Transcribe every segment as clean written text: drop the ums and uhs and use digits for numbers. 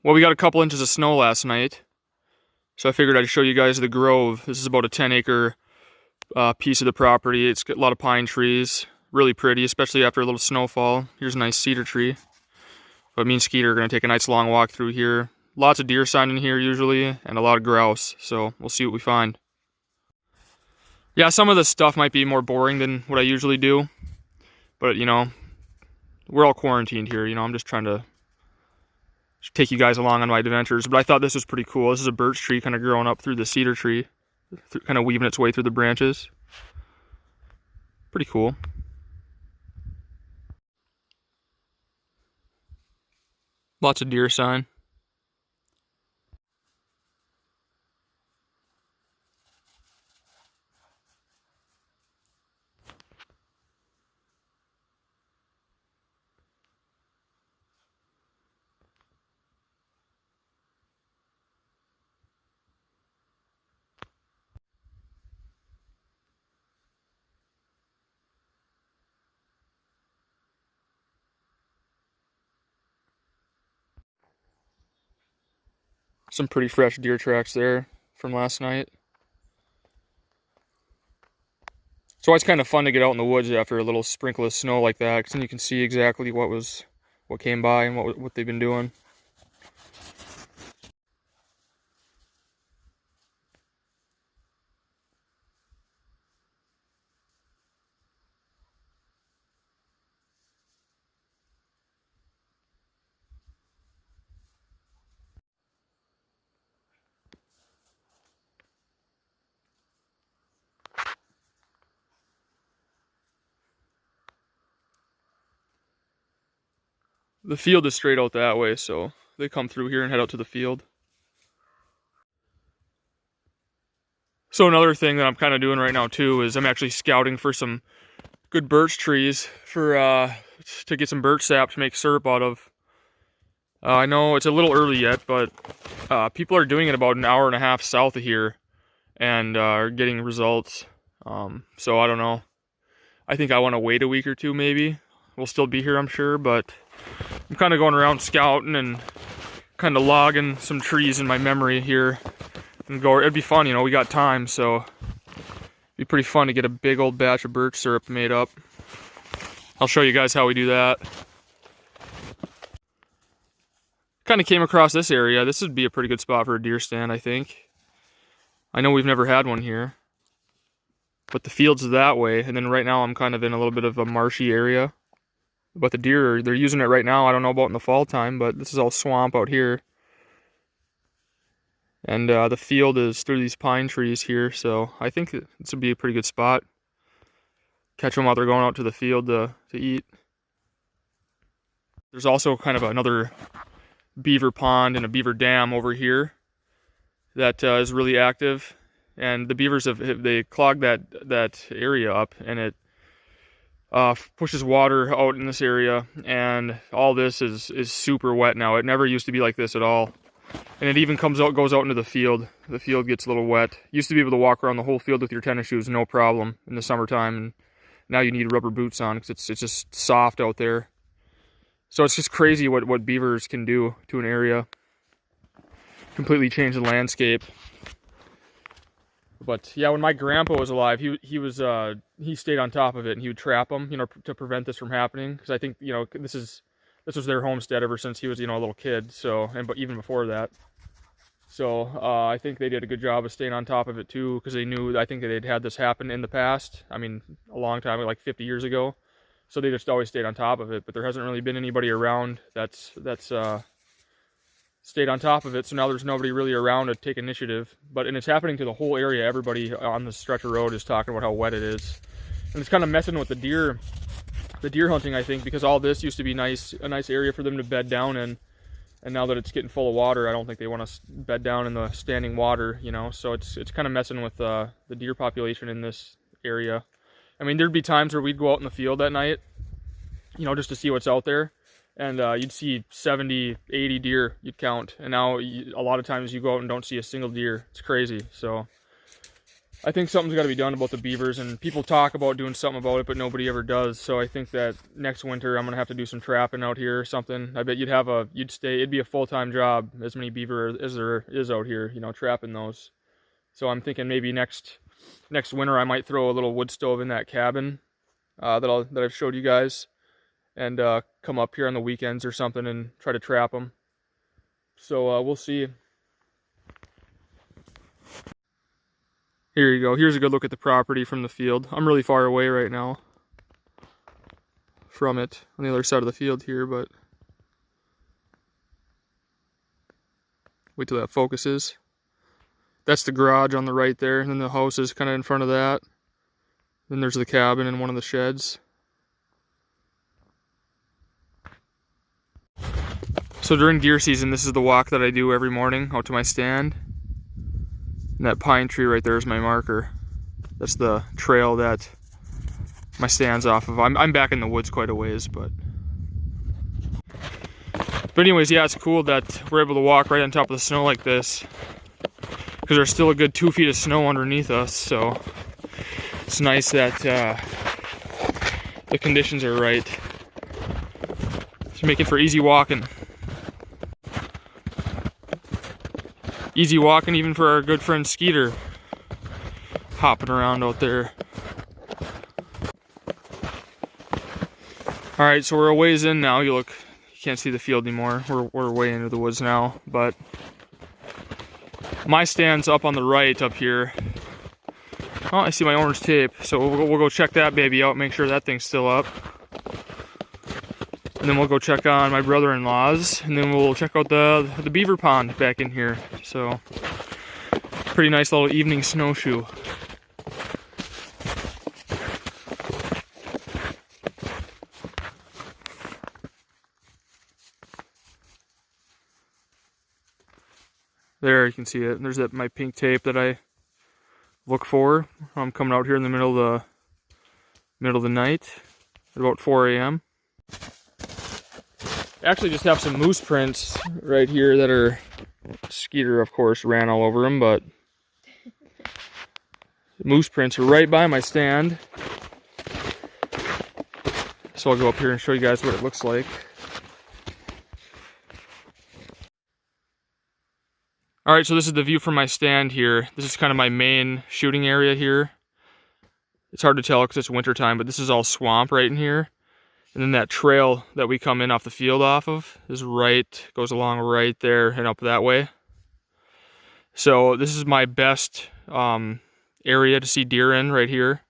Well, we got a couple inches of snow last night, so I figured I'd show you guys the grove. This is about a 10-acre piece of the property. It's got a lot of pine trees, really pretty, especially after a little snowfall. Here's a nice cedar tree. But me and Skeeter are going to take a nice long walk through here. Lots of deer sign in here usually, and a lot of grouse, so we'll see what we find. Yeah, some of this stuff might be more boring than what I usually do, but you know, we're all quarantined here, you know, I'm just trying to take you guys along on my adventures. But I thought this was pretty cool. This is a birch tree kind of growing up through the cedar tree, kind of weaving its way through the branches. Pretty cool. Lots of deer sign. Some pretty fresh deer tracks there from last night. It's always kind of fun to get out in the woods after a little sprinkle of snow like that, because then you can see exactly what came by and what they've been doing. The field is straight out that way, so they come through here and head out to the field. So another thing that I'm kind of doing right now too is I'm actually scouting for some good birch trees to get some birch sap to make syrup out of. I know it's a little early yet, but people are doing it about an hour and a half south of here and are getting results. So I don't know. I think I want to wait a week or two maybe. We'll still be here, I'm sure, but I'm kind of going around scouting and kind of logging some trees in my memory here. And go. It'd be fun, you know, we got time, so it'd be pretty fun to get a big old batch of birch syrup made up. I'll show you guys how we do that. Kind of came across this area. This would be a pretty good spot for a deer stand, I think. I know we've never had one here, but the field's that way, and then right now I'm kind of in a little bit of a marshy area. But the deer, they're using it right now. I don't know about in the fall time, but this is all swamp out here. And the field is through these pine trees here, so I think this would be a pretty good spot. Catch them while they're going out to the field to eat. There's also kind of another beaver pond and a beaver dam over here that is really active. And the beavers they clogged that area up, and it pushes water out in this area, and all this is super wet now. It never used to be like this at all. And it even goes out into the field. The field gets a little wet. Used to be able to walk around the whole field with your tennis shoes, no problem, in the summertime. And now you need rubber boots on because it's just soft out there. So it's just crazy what beavers can do to an area. Completely change the landscape. But yeah, when my grandpa was alive, he stayed on top of it, and he would trap them, you know, to prevent this from happening. Because I think, you know, this was their homestead ever since he was, you know, a little kid. So, but even before that. So I think they did a good job of staying on top of it too, because they knew, I think that they'd had this happen in the past. I mean, a long time, like 50 years ago. So they just always stayed on top of it. But there hasn't really been anybody around that's stayed on top of it. So now there's nobody really around to take initiative. And it's happening to the whole area. Everybody on the stretch of road is talking about how wet it is, and it's kind of messing with the deer hunting, I think, because all this used to be a nice area for them to bed down in, and now that it's getting full of water, I don't think they want to bed down in the standing water, you know. So it's kind of messing with the deer population in this area. I mean, there'd be times where we'd go out in the field at night, you know, just to see what's out there, and you'd see 70, 80 deer you'd count, and now a lot of times you go out and don't see a single deer. It's crazy. So I think something's got to be done about the beavers, and people talk about doing something about it, but nobody ever does. So I think that next winter I'm gonna have to do some trapping out here or something. I bet it'd be a full-time job, as many beaver as there is out here, you know, trapping those. So I'm thinking maybe next winter I might throw a little wood stove in that cabin that I've showed you guys, and come up here on the weekends or something and try to trap them. So we'll see. Here you go. Here's a good look at the property from the field. I'm really far away right now from it, on the other side of the field here, but wait till that focuses. That's the garage on the right there, and then the house is kind of in front of that. Then there's the cabin and one of the sheds. So during deer season, this is the walk that I do every morning out to my stand. And that pine tree right there is my marker. That's the trail that my stand's off of. I'm back in the woods quite a ways, but anyways, yeah, it's cool that we're able to walk right on top of the snow like this, because there's still a good 2 feet of snow underneath us. So it's nice that the conditions are right. It's making for easy walking. Easy walking even for our good friend Skeeter, hopping around out there. Alright, so we're a ways in now. You can't see the field anymore. We're way into the woods now, but my stand's up on the right up here. Oh, I see my orange tape, so we'll go check that baby out, make sure that thing's still up. And then we'll go check on my brother-in-law's, and then we'll check out the beaver pond back in here. So, pretty nice little evening snowshoe. There, you can see it. There's my pink tape that I look for. I'm coming out here in the middle of the night at about 4 a.m. I actually just have some moose prints right here that are, Skeeter of course ran all over them, but the moose prints are right by my stand. So I'll go up here and show you guys what it looks like. Alright, so this is the view from my stand here. This is kind of my main shooting area here. It's hard to tell because it's winter time, but this is all swamp right in here. And then that trail that we come in off the field off of goes along right there and up that way. So this is my best area to see deer in right here.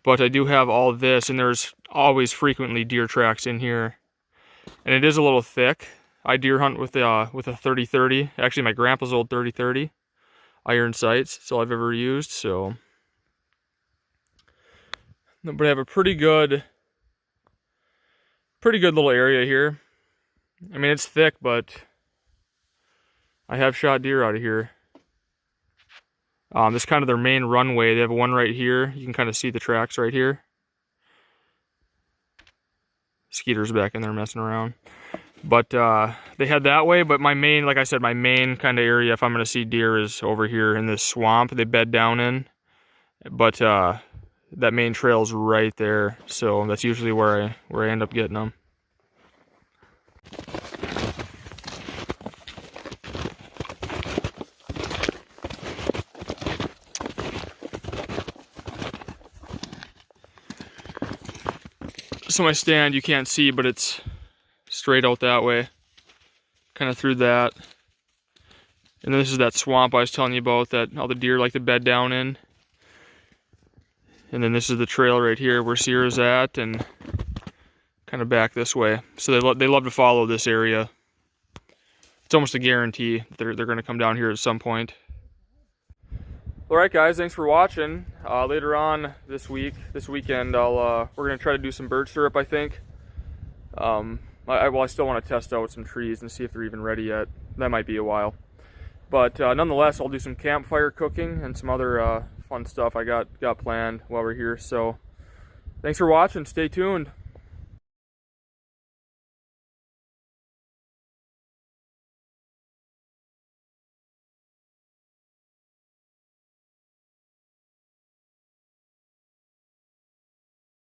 But I do have all of this, and there's always frequently deer tracks in here. And it is a little thick. I deer hunt with a 30-30. Actually, my grandpa's old 30-30 iron sights. That's all I've ever used. So, but I have a pretty good little area here. I mean, it's thick, but I have shot deer out of here. This is kind of their main runway. They have one right here. You can kind of see the tracks right here. Skeeter's back in there messing around. But they head that way, but my main, like I said, my main kind of area if I'm going to see deer is over here in this swamp they bed down in. But that main trail's right there, so that's usually where I end up getting them. So my stand you can't see, but it's straight out that way, kind of through that. And then this is that swamp I was telling you about that all the deer like to bed down in. And then this is the trail right here where Sierra's at, and kind of back this way. So they love to follow this area. It's almost a guarantee that they're going to come down here at some point. Alright guys, thanks for watching. Later on this weekend, we're going to try to do some birch syrup, I think. I still want to test out some trees and see if they're even ready yet. That might be a while. But nonetheless, I'll do some campfire cooking and some other fun stuff I got planned while we're here. So thanks for watching. Stay tuned.